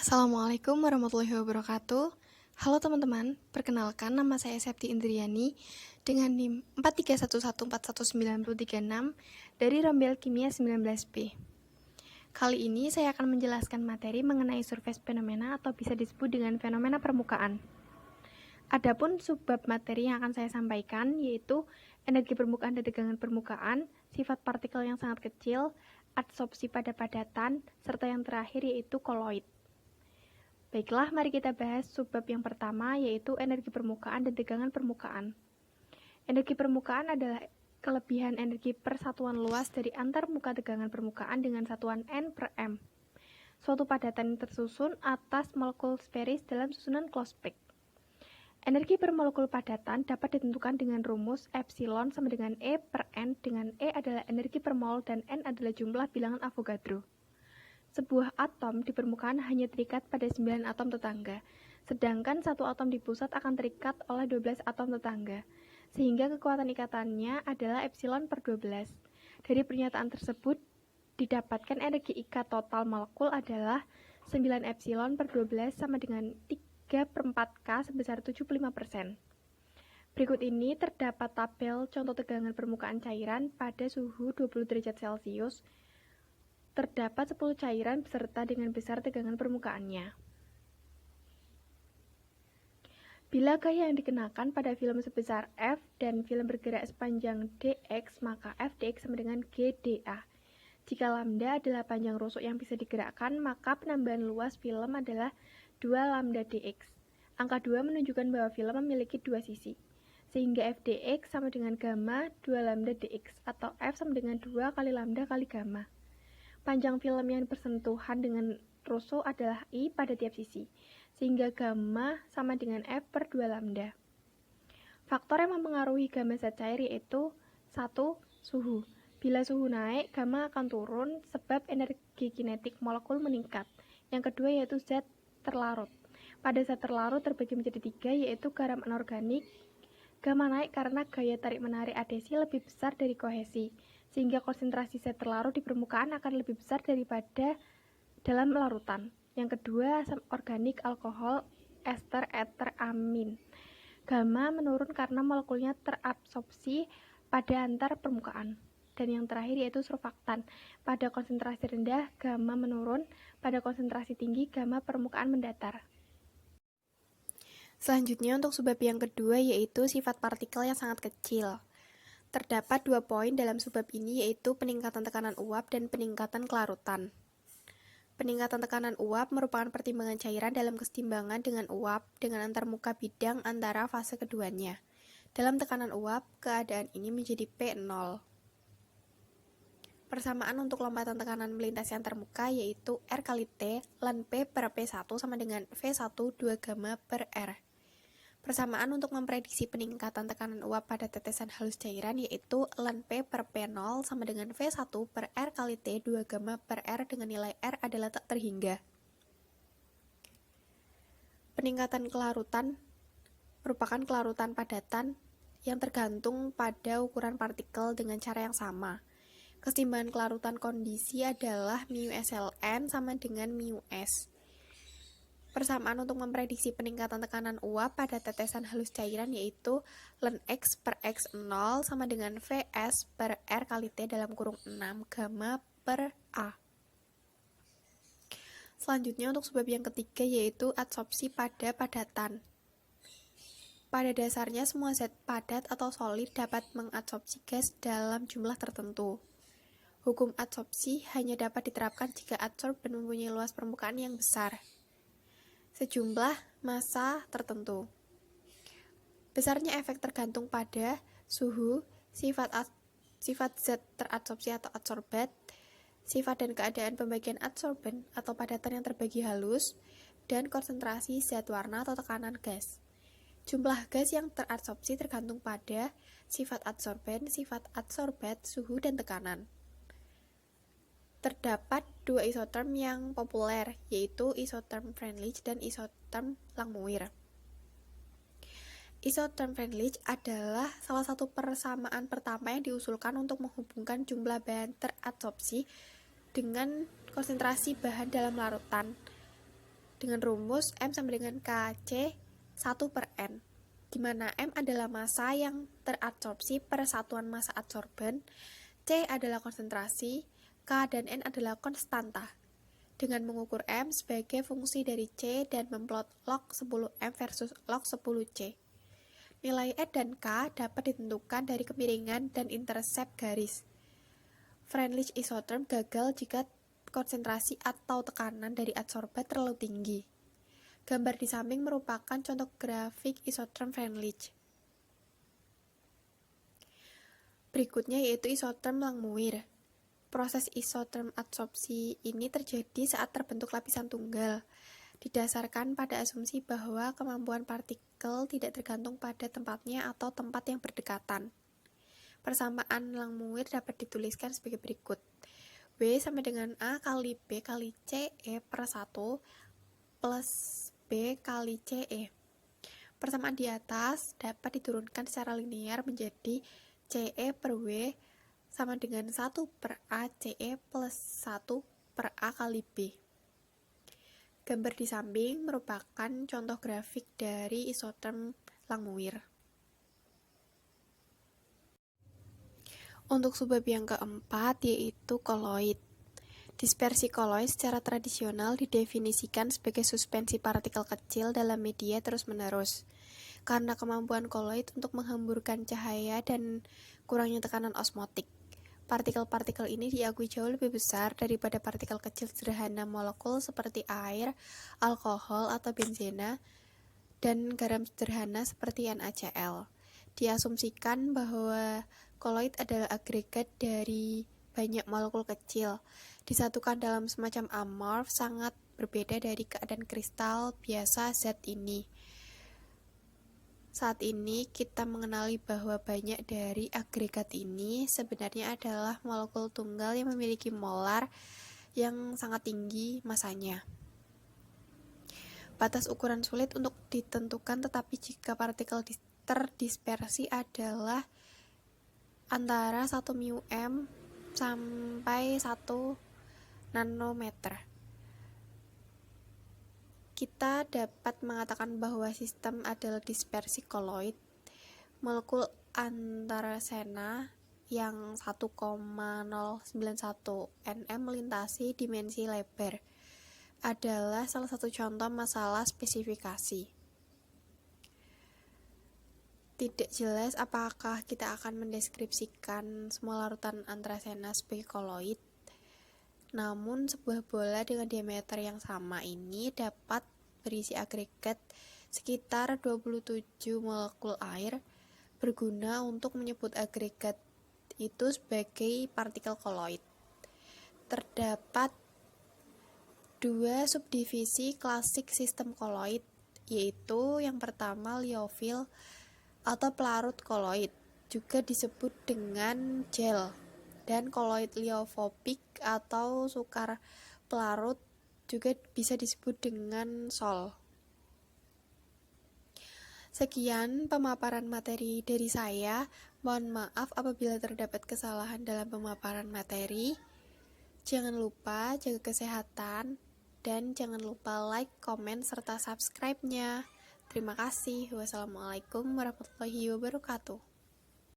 Assalamualaikum warahmatullahi wabarakatuh. Halo teman-teman, perkenalkan nama saya Septi Indriani dengan NIM 4311419336 dari Rombel Kimia 19B. Kali ini saya akan menjelaskan materi mengenai surface fenomena atau bisa disebut dengan fenomena permukaan. Adapun subbab materi yang akan saya sampaikan yaitu energi permukaan dan tegangan permukaan, sifat partikel yang sangat kecil, adsorpsi pada padatan, serta yang terakhir yaitu koloid. Baiklah, mari kita bahas subbab yang pertama, yaitu energi permukaan dan tegangan permukaan. Energi permukaan adalah kelebihan energi per satuan luas dari antar muka tegangan permukaan dengan satuan N per M. Suatu padatan yang tersusun atas molekul sferis dalam susunan close pack. Energi per molekul padatan dapat ditentukan dengan rumus epsilon sama dengan E per N, dengan E adalah energi per mol dan N adalah jumlah bilangan Avogadro. Sebuah atom di permukaan hanya terikat pada 9 atom tetangga, sedangkan satu atom di pusat akan terikat oleh 12 atom tetangga, sehingga kekuatan ikatannya adalah epsilon per 12. Dari pernyataan tersebut, didapatkan energi ikat total molekul adalah 9 epsilon per 12 sama dengan 3 per 4K sebesar 75%. Berikut ini terdapat tabel contoh tegangan permukaan cairan pada suhu 20 derajat Celcius. Terdapat 10 cairan beserta dengan besar tegangan permukaannya. Bila gaya yang dikenakan pada film sebesar F dan film bergerak sepanjang dx, maka F dx sama dengan G dA. Jika lambda adalah panjang rusuk yang bisa digerakkan, maka penambahan luas film adalah 2 lambda dx. Angka 2 menunjukkan bahwa film memiliki dua sisi, sehingga F dx sama dengan gamma 2 lambda dx, atau F sama dengan 2 kali lambda kali gamma. Panjang film yang bersentuhan dengan rusuk adalah I pada tiap sisi, sehingga gamma sama dengan F per 2 lambda. Faktor yang mempengaruhi gamma zat cair yaitu 1. Suhu. Bila suhu naik, gamma akan turun sebab energi kinetik molekul meningkat. Yang kedua yaitu zat terlarut. Pada zat terlarut terbagi menjadi 3, yaitu garam anorganik. Gamma naik karena gaya tarik-menarik adhesi lebih besar dari kohesi, sehingga konsentrasi zat terlarut di permukaan akan lebih besar daripada dalam larutan. Yang kedua, asam organik, alkohol, ester, eter, amin. Gamma menurun karena molekulnya terabsorpsi pada antar permukaan. Dan yang terakhir yaitu surfaktan. Pada konsentrasi rendah, gamma menurun. Pada konsentrasi tinggi, gamma permukaan mendatar. Selanjutnya untuk subbab yang kedua yaitu sifat partikel yang sangat kecil. Terdapat 2 poin dalam subbab ini yaitu peningkatan tekanan uap dan peningkatan kelarutan. Peningkatan tekanan uap merupakan pertimbangan cairan dalam kesetimbangan dengan uap dengan antarmuka bidang antara fase keduanya. Dalam tekanan uap, keadaan ini menjadi P0. Persamaan untuk lompatan tekanan melintasi antarmuka yaitu R kali T ln P per P1 sama dengan V1 2 gamma per R. Persamaan untuk memprediksi peningkatan tekanan uap pada tetesan halus cairan yaitu ln P per P0 sama dengan V1 per R kali T 2 gamma per R dengan nilai R adalah tak terhingga. Peningkatan kelarutan merupakan kelarutan padatan yang tergantung pada ukuran partikel dengan cara yang sama. Kesetimbangan kelarutan kondisi adalah mu SLN sama dengan mu S. Persamaan untuk memprediksi peningkatan tekanan uap pada tetesan halus cairan yaitu ln X per X0 sama dengan Vs per R kali T dalam kurung 6 gamma per A. Selanjutnya untuk subbab yang ketiga yaitu adsorpsi pada padatan. Pada dasarnya semua zat padat atau solid dapat mengadsorpsi gas dalam jumlah tertentu. Hukum adsorpsi hanya dapat diterapkan jika adsorban mempunyai luas permukaan yang besar. Sejumlah massa tertentu. Besarnya efek tergantung pada suhu, sifat zat teradsorpsi atau adsorbat, sifat dan keadaan pembagian adsorban atau padatan yang terbagi halus, dan konsentrasi zat warna atau tekanan gas. Jumlah gas yang teradsorpsi tergantung pada sifat adsorban, sifat adsorbat, suhu, dan tekanan. Terdapat 2 isoterm yang populer, yaitu isoterm Freundlich dan isoterm Langmuir. Isoterm Freundlich adalah salah satu persamaan pertama yang diusulkan untuk menghubungkan jumlah bahan teradsorpsi dengan konsentrasi bahan dalam larutan. dengan rumus M sama dengan KC 1 per N, di mana M adalah massa yang terabsorpsi per satuan massa adsorben, C adalah konsentrasi, K dan N adalah konstanta. Dengan mengukur M sebagai fungsi dari C dan memplot log 10M versus log 10C. Nilai N dan K dapat ditentukan dari kemiringan dan intercept garis. Freundlich isotherm gagal jika konsentrasi atau tekanan dari adsorban terlalu tinggi. Gambar di samping merupakan contoh grafik isotherm Freundlich. Berikutnya yaitu isotherm Langmuir. Proses isotherm adsorpsi ini terjadi saat terbentuk lapisan tunggal, didasarkan pada asumsi bahwa kemampuan partikel tidak tergantung pada tempatnya atau tempat yang berdekatan. Persamaan Langmuir dapat dituliskan sebagai berikut. W sama dengan A kali B kali CE per 1 plus B kali CE. Persamaan di atas dapat diturunkan secara linear menjadi CE per W sama dengan 1 per A CE plus 1 per A kali B. Gambar di samping merupakan contoh grafik dari isotherm Langmuir. Untuk subbab yang keempat yaitu koloid. Dispersi koloid secara tradisional didefinisikan sebagai suspensi partikel kecil dalam media terus-menerus. Karena kemampuan koloid untuk menghamburkan cahaya dan kurangnya tekanan osmotik, partikel-partikel ini diakui jauh lebih besar daripada partikel kecil sederhana molekul seperti air, alkohol atau benzena, dan garam sederhana seperti NaCl. Diasumsikan bahwa koloid adalah agregat dari banyak molekul kecil, disatukan dalam semacam amorf sangat berbeda dari keadaan kristal biasa zat ini. Saat ini kita mengenali bahwa banyak dari agregat ini sebenarnya adalah molekul tunggal yang memiliki molar yang sangat tinggi massanya. Batas ukuran sulit untuk ditentukan, tetapi jika partikel terdispersi adalah antara 1 μm sampai 1 nanometer. Kita dapat mengatakan bahwa sistem adalah dispersi koloid. Molekul antarasena yang 1,091 nm melintasi dimensi lebar adalah salah satu contoh masalah spesifikasi. Tidak jelas apakah kita akan mendeskripsikan semua larutan antarasena sebagai koloid. Namun, sebuah bola dengan diameter yang sama ini dapat berisi agregat sekitar 27 molekul air, berguna untuk menyebut agregat itu sebagai partikel koloid. Terdapat dua subdivisi klasik sistem koloid, yaitu yang pertama liofil atau pelarut koloid, juga disebut dengan gel, dan koloid liofobik atau sukar pelarut juga bisa disebut dengan sol. Sekian pemaparan materi dari saya. Mohon maaf apabila terdapat kesalahan dalam pemaparan materi. Jangan lupa jaga kesehatan dan jangan lupa like, komen, serta subscribe-nya. Terima kasih. Wassalamualaikum warahmatullahi wabarakatuh.